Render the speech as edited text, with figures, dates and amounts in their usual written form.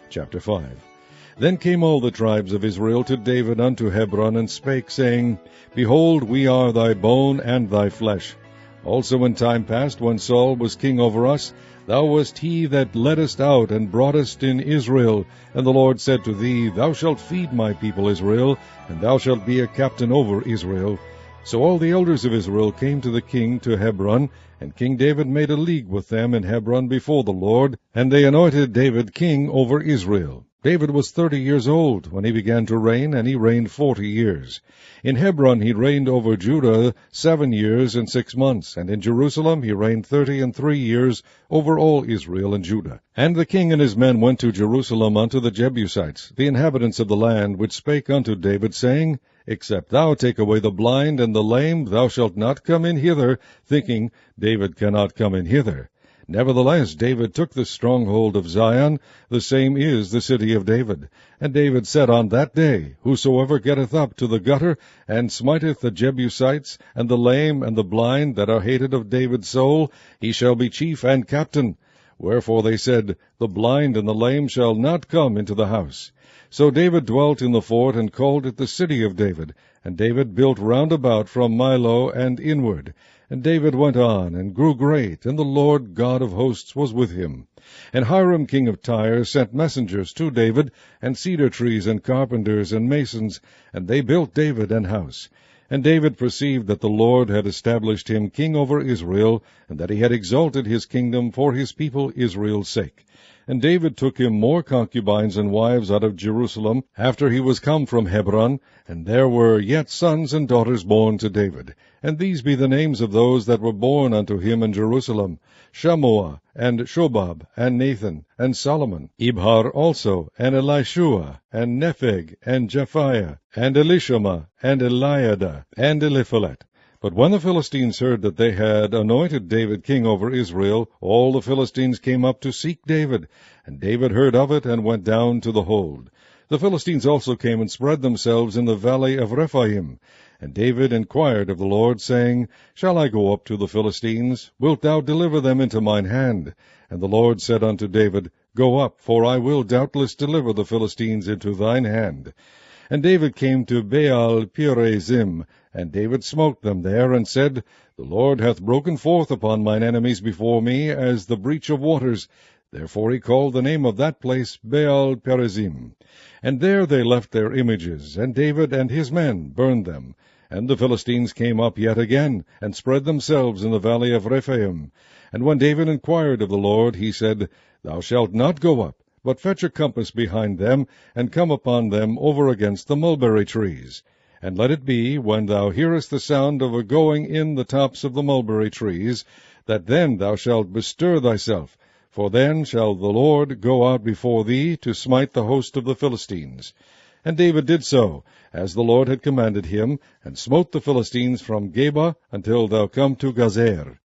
Chapter 5. Then came all the tribes of Israel to David unto Hebron, and spake, saying, Behold, we are thy bone and thy flesh. Also in time past, when Saul was king over us, thou wast he that leddest out and broughtest in Israel. And the Lord said to thee, Thou shalt feed my people Israel, and thou shalt be a captain over Israel. So all the elders of Israel came to the king to Hebron, and King David made a league with them in Hebron before the Lord, and they anointed David king over Israel. David was 30 years old when he began to reign, and he reigned 40 years. In Hebron he reigned over Judah 7 years and 6 months, and in Jerusalem he reigned 33 years over all Israel and Judah. And the king and his men went to Jerusalem unto the Jebusites, the inhabitants of the land, which spake unto David, saying, Except thou take away the blind and the lame, thou shalt not come in hither, thinking, David cannot come in hither. Nevertheless, David took the stronghold of Zion, the same is the city of David. And David said on that day, Whosoever getteth up to the gutter, and smiteth the Jebusites, and the lame and the blind that are hated of David's soul, he shall be chief and captain. Wherefore they said, The blind and the lame shall not come into the house. So David dwelt in the fort, and called it the city of David. And David built round about from Milo and inward. And David went on, and grew great, and the Lord God of hosts was with him. And Hiram king of Tyre sent messengers to David, and cedar trees, and carpenters, and masons, and they built David an house. And David perceived that the Lord had established him king over Israel, and that he had exalted his kingdom for his people Israel's sake. And David took him more concubines and wives out of Jerusalem, after he was come from Hebron, and there were yet sons and daughters born to David. And these be the names of those that were born unto him in Jerusalem: Shammua, and Shobab, and Nathan, and Solomon, Ibhar also, and Elishua, and Nepheg, and Japhiah, and Elishama, and Eliada, and Eliphalet. But when the Philistines heard that they had anointed David king over Israel, all the Philistines came up to seek David. And David heard of it, and went down to the hold. The Philistines also came and spread themselves in the valley of Rephaim. And David inquired of the Lord, saying, Shall I go up to the Philistines? Wilt thou deliver them into mine hand? And the Lord said unto David, Go up, for I will doubtless deliver the Philistines into thine hand. And David came to Baal-perazim, and David smote them there, and said, The Lord hath broken forth upon mine enemies before me, as the breach of waters. Therefore he called the name of that place Baal-perazim. And there they left their images, and David and his men burned them. And the Philistines came up yet again, and spread themselves in the valley of Rephaim. And when David inquired of the Lord, he said, Thou shalt not go up, but fetch a compass behind them, and come upon them over against the mulberry trees. And let it be, when thou hearest the sound of a going in the tops of the mulberry trees, that then thou shalt bestir thyself, for then shall the Lord go out before thee to smite the host of the Philistines. And David did so, as the Lord had commanded him, and smote the Philistines from Geba until thou come to Gazer.